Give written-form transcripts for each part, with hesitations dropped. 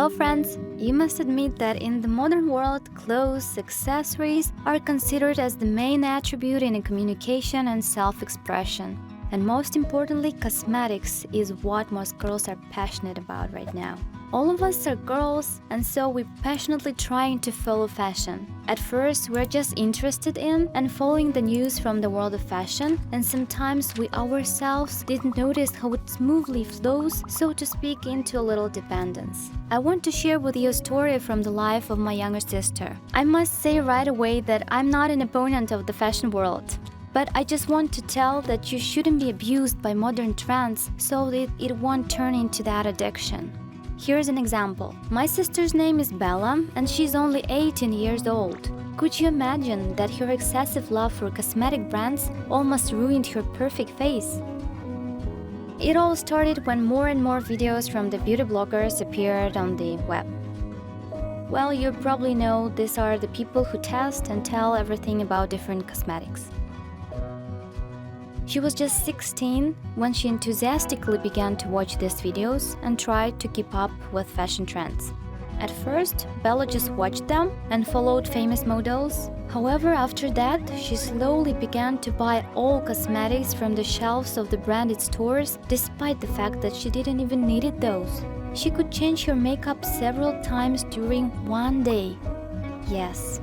Hello friends! You must admit that in the modern world, clothes, accessories are considered as the main attribute in communication and self-expression. And most importantly, cosmetics is what most girls are passionate about right now. All of us are girls, and so we're passionately trying to follow fashion. At first, we're just interested in and following the news from the world of fashion, and sometimes we ourselves didn't notice how it smoothly flows, so to speak, into a little dependence. I want to share with you a story from the life of my younger sister. I must say right away that I'm not an opponent of the fashion world. But I just want to tell that you shouldn't be abused by modern trends so that it won't turn into that addiction. Here's an example. My sister's name is Bella and she's only 18 years old. Could you imagine that her excessive love for cosmetic brands almost ruined her perfect face? It all started when more and more videos from the beauty bloggers appeared on the web. Well, you probably know these are the people who test and tell everything about different cosmetics. She was just 16 when she enthusiastically began to watch these videos and tried to keep up with fashion trends. At first, Bella just watched them and followed famous models. However, after that, she slowly began to buy all cosmetics from the shelves of the branded stores, despite the fact that she didn't even need those. She could change her makeup several times during one day. Yes.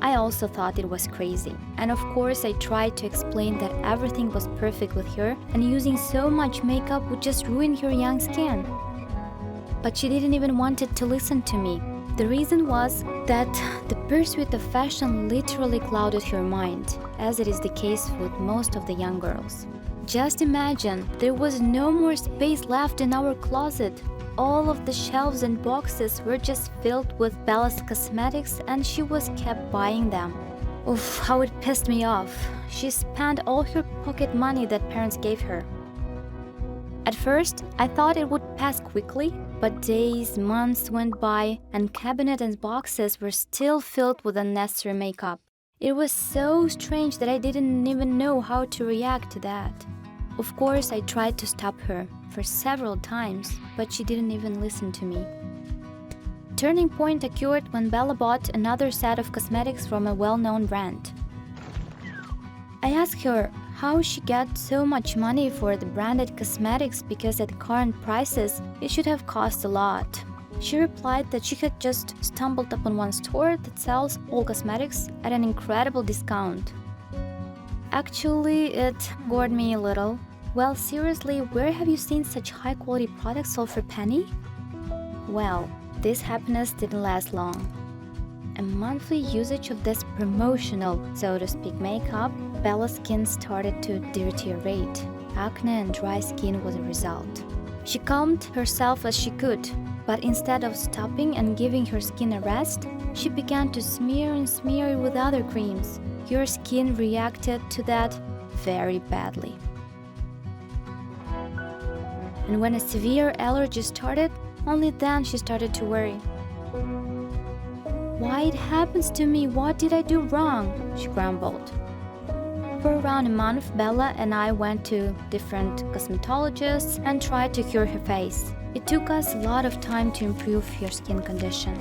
I also thought it was crazy. And of course, I tried to explain that everything was perfect with her and using so much makeup would just ruin her young skin. But she didn't even want to listen to me. The reason was that the pursuit of fashion literally clouded her mind, as it is the case with most of the young girls. Just imagine, there was no more space left in our closet. All of the shelves and boxes were just filled with Bella's cosmetics and she was kept buying them. Oof, how it pissed me off. She spent all her pocket money that parents gave her. At first, I thought it would pass quickly, but days, months went by and cabinet and boxes were still filled with unnecessary makeup. It was so strange that I didn't even know how to react to that. Of course, I tried to stop her for several times, but she didn't even listen to me. Turning point occurred when Bella bought another set of cosmetics from a well-known brand. I asked her how she got so much money for the branded cosmetics because at current prices, it should have cost a lot. She replied that she had just stumbled upon one store that sells all cosmetics at an incredible discount. Actually, it bored me a little. Well, seriously, where have you seen such high-quality products sold for a penny? Well, this happiness didn't last long. A monthly usage of this promotional, so to speak, makeup, Bella's skin started to deteriorate. Acne and dry skin was a result. She calmed herself as she could, but instead of stopping and giving her skin a rest, she began to smear and smear it with other creams. Her skin reacted to that very badly. And when a severe allergy started, only then she started to worry. Why it happens to me? What did I do wrong? She grumbled. For around a month, Bella and I went to different cosmetologists and tried to cure her face. It took us a lot of time to improve her skin condition.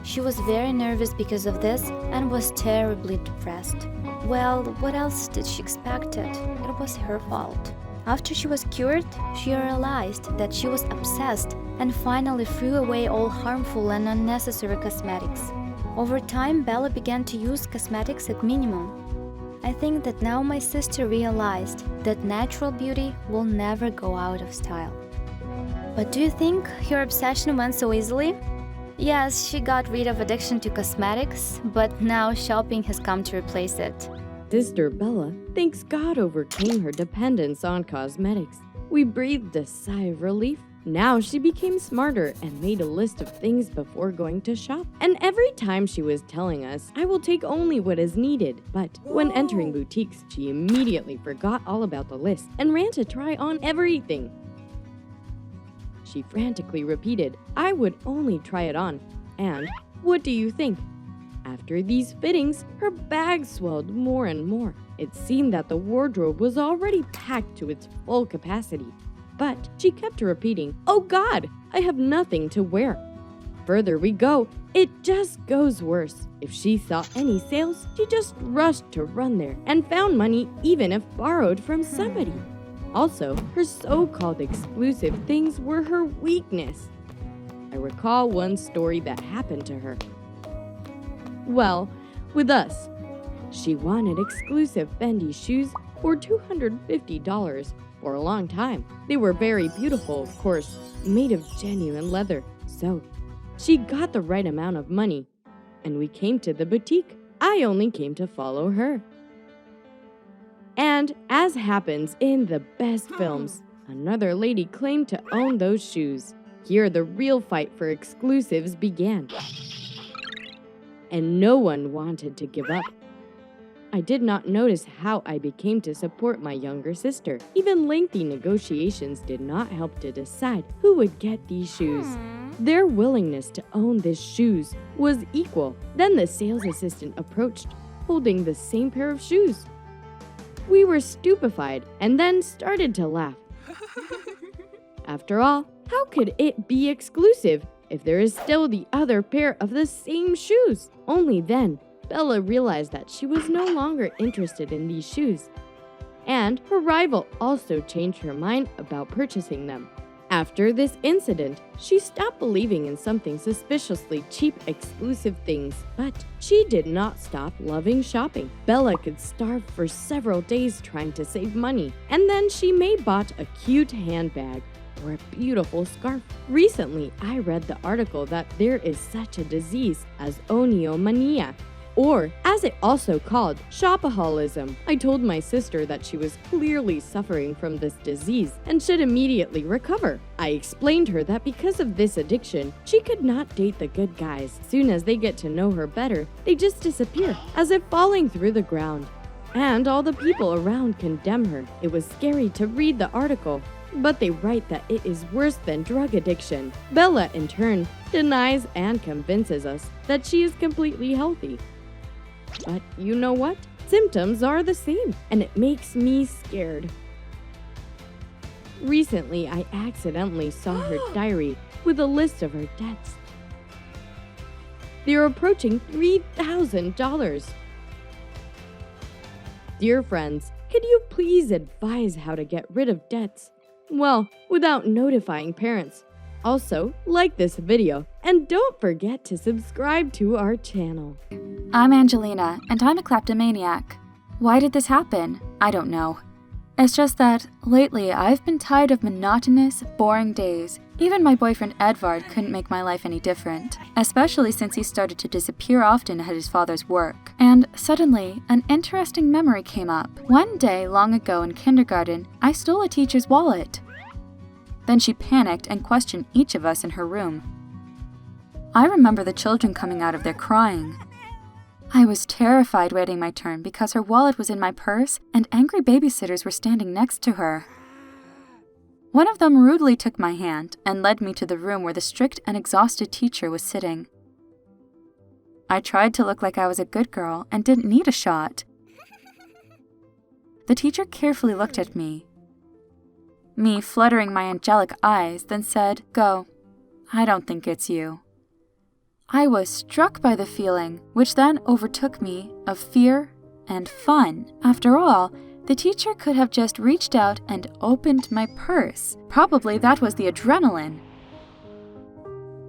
She was very nervous because of this and was terribly depressed. Well, what else did she expect? It was her fault. After she was cured, she realized that she was obsessed and finally threw away all harmful and unnecessary cosmetics. Over time, Bella began to use cosmetics at minimum. I think that now my sister realized that natural beauty will never go out of style. But do you think her obsession went so easily? Yes, she got rid of addiction to cosmetics, but now shopping has come to replace it. Sister Bella thanks God overcame her dependence on cosmetics. We breathed a sigh of relief. Now she became smarter and made a list of things before going to shop. And every time she was telling us, I will take only what is needed. But when entering boutiques, she immediately forgot all about the list and ran to try on everything. She frantically repeated, I would only try it on. And what do you think? After these fittings, her bag swelled more and more. It seemed that the wardrobe was already packed to its full capacity. but she kept repeating, "Oh God, I have nothing to wear." Further we go, it just goes worse. If she saw any sales, she just rushed to run there and found money even if borrowed from somebody. Also, her so-called exclusive things were her weakness. I recall one story that happened to her. Well, with us, she wanted exclusive Fendi shoes for $250 for a long time. They were very beautiful, of course, made of genuine leather. So, she got the right amount of money, and we came to the boutique. I only came to follow her. And as happens in the best films, another lady claimed to own those shoes. Here the real fight for exclusives began. And no one wanted to give up. I did not notice how I became to support my younger sister. Even lengthy negotiations did not help to decide who would get these shoes. Their willingness to own these shoes was equal. Then the sales assistant approached, holding the same pair of shoes. We were stupefied and then started to laugh. After all, how could it be exclusive if there is still the other pair of the same shoes? Only then, Bella realized that she was no longer interested in these shoes. And her rival also changed her mind about purchasing them. After this incident, she stopped believing in something suspiciously cheap, exclusive things. But she did not stop loving shopping. Bella could starve for several days trying to save money. And then she may bought a cute handbag or a beautiful scarf. Recently, I read the article that there is such a disease as oniomania, or as it also called, shopaholism. I told my sister that she was clearly suffering from this disease and should immediately recover. I explained her that because of this addiction, she could not date the good guys. Soon as they get to know her better, they just disappear, as if falling through the ground. And all the people around condemn her. It was scary to read the article, but they write that it is worse than drug addiction. Bella, in turn, denies and convinces us that she is completely healthy. But you know what? Symptoms are the same, and it makes me scared. Recently, I accidentally saw her diary with a list of her debts. They're approaching $3,000. Dear friends, could you please advise how to get rid of debts? Well, without notifying parents. Also, like this video, and don't forget to subscribe to our channel. I'm Angelina, and I'm a kleptomaniac. Why did this happen? I don't know. It's just that, lately, I've been tired of monotonous, boring days. Even my boyfriend Edvard couldn't make my life any different, especially since he started to disappear often at his father's work. And suddenly, an interesting memory came up. One day, long ago in kindergarten, I stole a teacher's wallet. Then she panicked and questioned each of us in her room. I remember the children coming out of there crying. I was terrified waiting my turn because her wallet was in my purse and angry babysitters were standing next to her. One of them rudely took my hand and led me to the room where the strict and exhausted teacher was sitting. I tried to look like I was a good girl and didn't need a shot. The teacher carefully looked at me fluttering my angelic eyes, then said, "Go. I don't think it's you." I was struck by the feeling, which then overtook me, of fear and fun. After all, the teacher could have just reached out and opened my purse. Probably that was the adrenaline.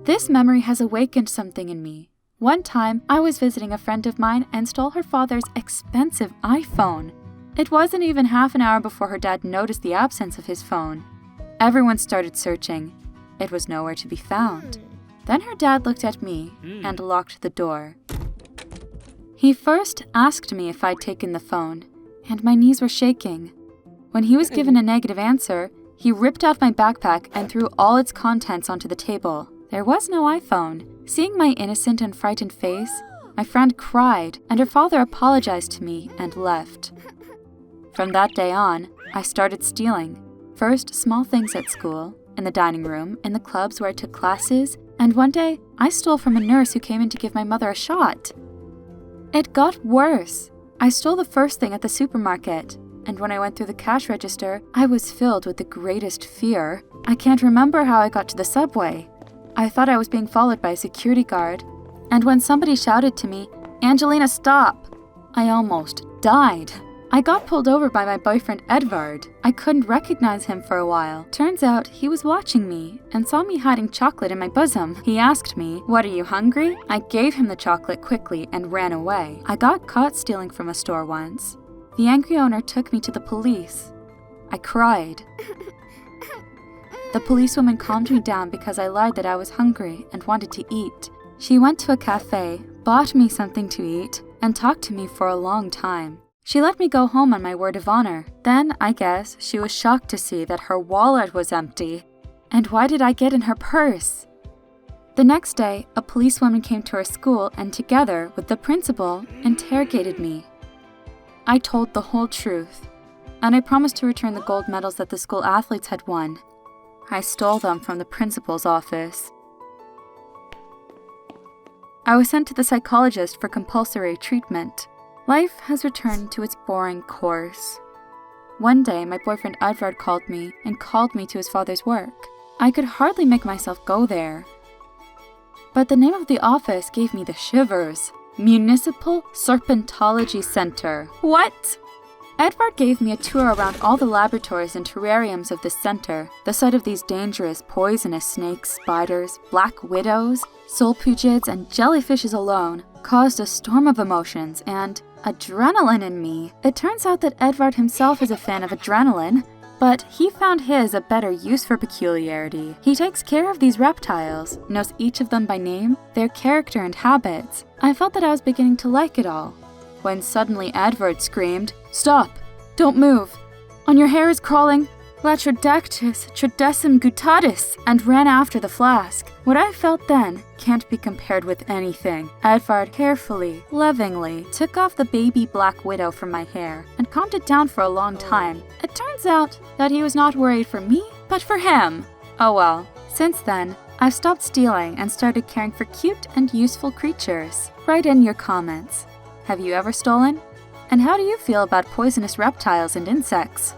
This memory has awakened something in me. One time, I was visiting a friend of mine and stole her father's expensive iPhone. It wasn't even half an hour before her dad noticed the absence of his phone. Everyone started searching. It was nowhere to be found. Then her dad looked at me and locked the door. He first asked me if I'd taken the phone, and my knees were shaking. When he was given a negative answer, he ripped out my backpack and threw all its contents onto the table. There was no iPhone. Seeing my innocent and frightened face, my friend cried, and her father apologized to me and left. From that day on, I started stealing. First, small things at school, in the dining room, in the clubs where I took classes, and one day, I stole from a nurse who came in to give my mother a shot. It got worse. I stole the first thing at the supermarket. and when I went through the cash register, I was filled with the greatest fear. I can't remember how I got to the subway. I thought I was being followed by a security guard, and when somebody shouted to me, "Angelina, stop!" I almost died. I got pulled over by my boyfriend Edvard. I couldn't recognize him for a while. Turns out he was watching me and saw me hiding chocolate in my bosom. He asked me, "What, are you hungry?" I gave him the chocolate quickly and ran away. I got caught stealing from a store once. The angry owner took me to the police. I cried. The policewoman calmed me down because I lied that I was hungry and wanted to eat. She went to a cafe, bought me something to eat, and talked to me for a long time. She let me go home on my word of honor. Then, I guess, she was shocked to see that her wallet was empty. And why did I get in her purse? The next day, a policewoman came to our school and together with the principal, interrogated me. I told the whole truth, and I promised to return the gold medals that the school athletes had won. I stole them from the principal's office. I was sent to the psychologist for compulsory treatment. Life has returned to its boring course. One day, my boyfriend Edvard called me to his father's work. I could hardly make myself go there. But the name of the office gave me the shivers. Municipal Serpentology Center. What? Edvard gave me a tour around all the laboratories and terrariums of the center. The sight of these dangerous, poisonous snakes, spiders, black widows, solpugids, and jellyfishes alone caused a storm of emotions and adrenaline in me. It turns out that Edvard himself is a fan of adrenaline, but he found his a better use for peculiarity. He takes care of these reptiles, knows each of them by name, their character and habits. I felt that I was beginning to like it all, when suddenly Edvard screamed, "Stop! Don't move! On your hair is crawling Latrodactys tridecim gutatus," and ran after the flask. What I felt then can't be compared with anything. Edvard carefully, lovingly took off the baby black widow from my hair and calmed it down for a long time. It turns out that he was not worried for me, but for him. Oh well. Since then, I've stopped stealing and started caring for cute and useful creatures. Write in your comments. Have you ever stolen? And how do you feel about poisonous reptiles and insects?